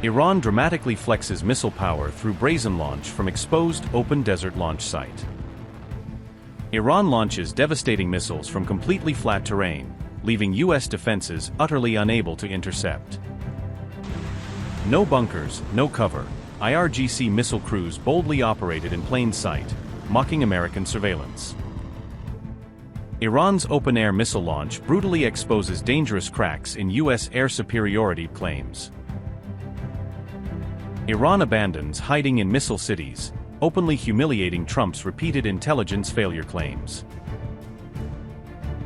Iran dramatically flexes missile power through brazen launch from exposed open desert launch site. Iran launches devastating missiles from completely flat terrain, leaving U.S. defenses utterly unable to intercept. No bunkers, no cover. IRGC missile crews boldly operated in plain sight, mocking American surveillance. Iran's open-air missile launch brutally exposes dangerous cracks in U.S. air superiority claims. Iran abandons hiding in missile cities, openly humiliating Trump's repeated intelligence failure claims.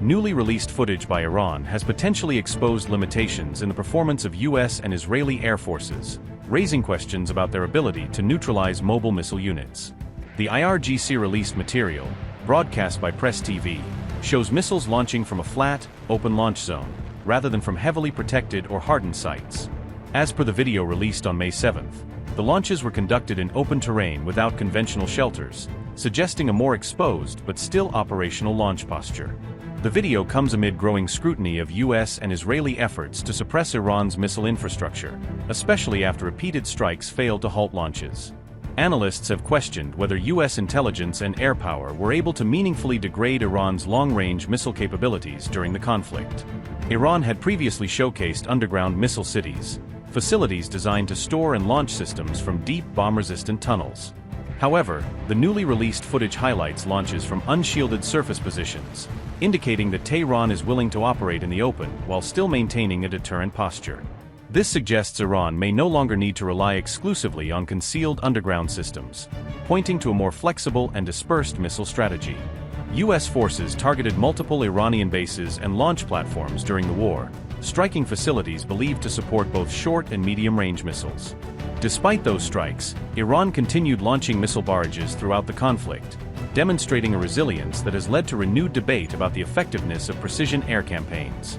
Newly released footage by Iran has potentially exposed limitations in the performance of U.S. and Israeli air forces, raising questions about their ability to neutralize mobile missile units. The IRGC released material, broadcast by Press TV, shows missiles launching from a flat, open launch zone, rather than from heavily protected or hardened sites. As per the video released on May 7th, the launches were conducted in open terrain without conventional shelters, suggesting a more exposed but still operational launch posture. The video comes amid growing scrutiny of U.S. and Israeli efforts to suppress Iran's missile infrastructure, especially after repeated strikes failed to halt launches. Analysts have questioned whether U.S. intelligence and air power were able to meaningfully degrade Iran's long-range missile capabilities during the conflict. Iran had previously showcased underground missile cities, facilities designed to store and launch systems from deep bomb-resistant tunnels. However, the newly released footage highlights launches from unshielded surface positions, indicating that Tehran is willing to operate in the open while still maintaining a deterrent posture. This suggests Iran may no longer need to rely exclusively on concealed underground systems, pointing to a more flexible and dispersed missile strategy. U.S. forces targeted multiple Iranian bases and launch platforms during the war, striking facilities believed to support both short and medium-range missiles. Despite those strikes, Iran continued launching missile barrages throughout the conflict, demonstrating a resilience that has led to renewed debate about the effectiveness of precision air campaigns.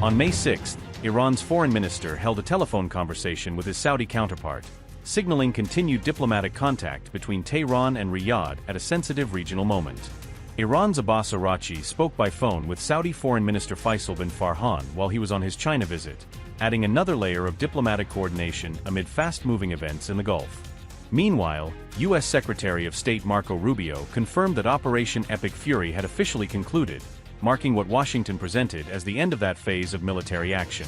On May 6, Iran's foreign minister held a telephone conversation with his Saudi counterpart, signaling continued diplomatic contact between Tehran and Riyadh at a sensitive regional moment. Iran's Abbas Araghchi spoke by phone with Saudi Foreign Minister Faisal bin Farhan while he was on his China visit, adding another layer of diplomatic coordination amid fast-moving events in the Gulf. Meanwhile, U.S. Secretary of State Marco Rubio confirmed that Operation Epic Fury had officially concluded, marking what Washington presented as the end of that phase of military action.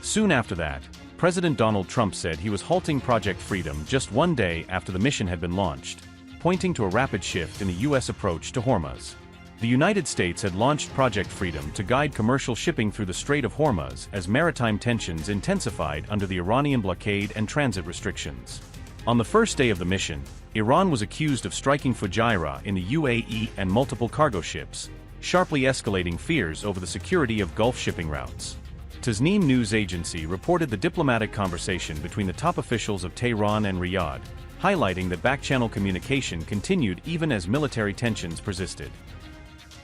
Soon after that, President Donald Trump said he was halting Project Freedom just one day after the mission had been launched, pointing to a rapid shift in the U.S. approach to Hormuz. The United States had launched Project Freedom to guide commercial shipping through the Strait of Hormuz as maritime tensions intensified under the Iranian blockade and transit restrictions. On the first day of the mission, Iran was accused of striking Fujairah in the UAE and multiple cargo ships, sharply escalating fears over the security of Gulf shipping routes. Tasnim news agency reported the diplomatic conversation between the top officials of Tehran and Riyadh, highlighting that back-channel communication continued even as military tensions persisted.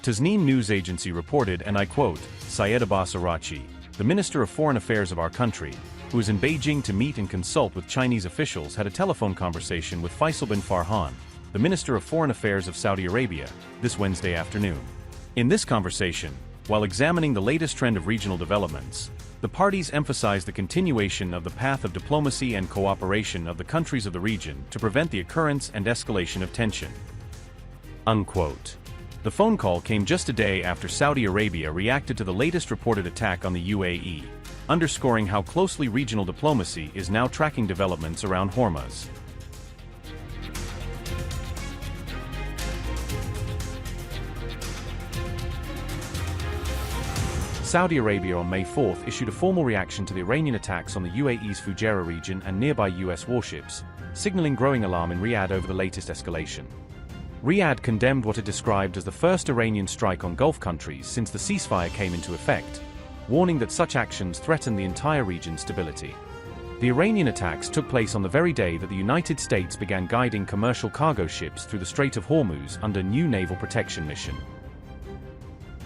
Tasnim news agency reported, and I quote, Syed Abbas Araghchi, the Minister of Foreign Affairs of our country, who is in Beijing to meet and consult with Chinese officials, had a telephone conversation with Faisal bin Farhan, the Minister of Foreign Affairs of Saudi Arabia, this Wednesday afternoon. In this conversation, while examining the latest trend of regional developments, the parties emphasized the continuation of the path of diplomacy and cooperation of the countries of the region to prevent the occurrence and escalation of tension. Unquote. The phone call came just a day after Saudi Arabia reacted to the latest reported attack on the UAE, underscoring how closely regional diplomacy is now tracking developments around Hormuz. Saudi Arabia on May 4th issued a formal reaction to the Iranian attacks on the UAE's Fujairah region and nearby US warships, signaling growing alarm in Riyadh over the latest escalation. Riyadh condemned what it described as the first Iranian strike on Gulf countries since the ceasefire came into effect, warning that such actions threaten the entire region's stability. The Iranian attacks took place on the very day that the United States began guiding commercial cargo ships through the Strait of Hormuz under new naval protection mission.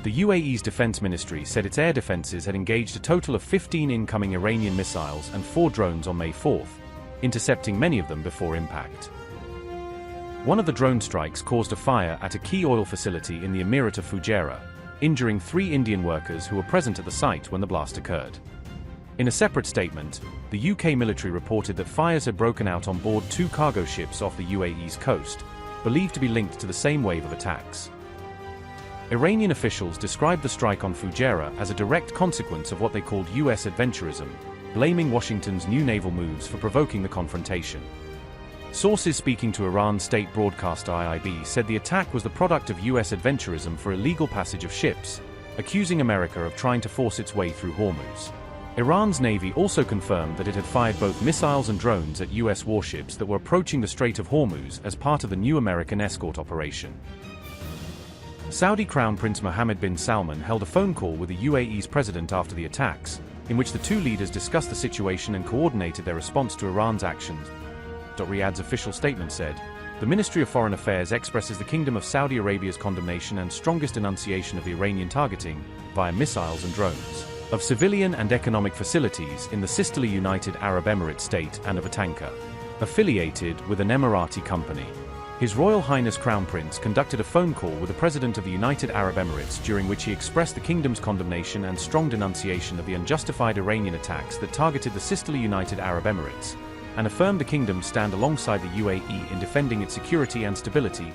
The UAE's defense ministry said its air defenses had engaged a total of 15 incoming Iranian missiles and 4 drones on May 4th, intercepting many of them before impact. One of the drone strikes caused a fire at a key oil facility in the Emirate of Fujairah, injuring 3 Indian workers who were present at the site when the blast occurred. In a separate statement, the UK military reported that fires had broken out on board 2 cargo ships off the UAE's coast, believed to be linked to the same wave of attacks. Iranian officials described the strike on Fujairah as a direct consequence of what they called US adventurism, blaming Washington's new naval moves for provoking the confrontation. Sources speaking to Iran's state broadcaster IIB said the attack was the product of US adventurism for illegal passage of ships, accusing America of trying to force its way through Hormuz. Iran's navy also confirmed that it had fired both missiles and drones at US warships that were approaching the Strait of Hormuz as part of the new American escort operation. Saudi Crown Prince Mohammed bin Salman held a phone call with the UAE's president after the attacks, in which the 2 leaders discussed the situation and coordinated their response to Iran's actions. Riyadh's official statement said, "The Ministry of Foreign Affairs expresses the Kingdom of Saudi Arabia's condemnation and strongest denunciation of the Iranian targeting, via missiles and drones, of civilian and economic facilities in the sisterly United Arab Emirates state and of a tanker affiliated with an Emirati company." His Royal Highness Crown Prince conducted a phone call with the President of the United Arab Emirates during which he expressed the kingdom's condemnation and strong denunciation of the unjustified Iranian attacks that targeted the sisterly United Arab Emirates, and affirmed the kingdom stand alongside the UAE in defending its security and stability.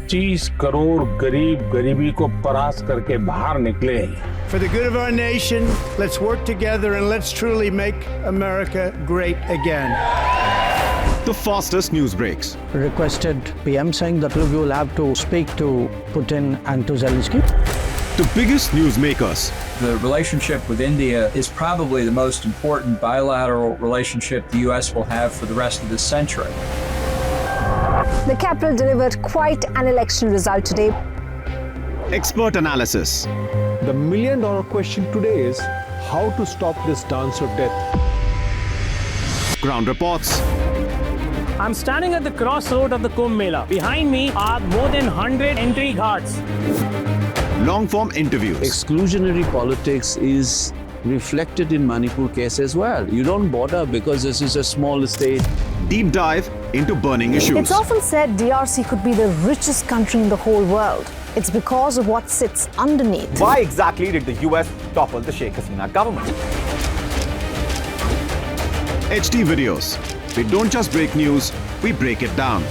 $25 crore गरीब गरीबी को परास्त करके बाहर निकले। For the good of our nation, let's work together and let's truly make America great again. The fastest news breaks. Requested PM saying that we will have to speak to Putin and to Zelensky. The biggest news makers. The relationship with India is probably the most important bilateral relationship the U.S. will have for the rest of this century. The capital delivered quite an election result today. Expert analysis. The million-dollar question today is how to stop this dance of death. Ground reports. I'm standing at the crossroad of the Kumbh Mela. Behind me are more than 100 entry ghats. Long-form interviews. Exclusionary politics is reflected in Manipur case as well. You don't bother because this is a small state. Deep dive into burning issues. It's often said DRC could be the richest country in the whole world. It's because of what sits underneath. Why exactly did the US topple the Sheikh Hasina government? HD videos. We don't just break news, we break it down.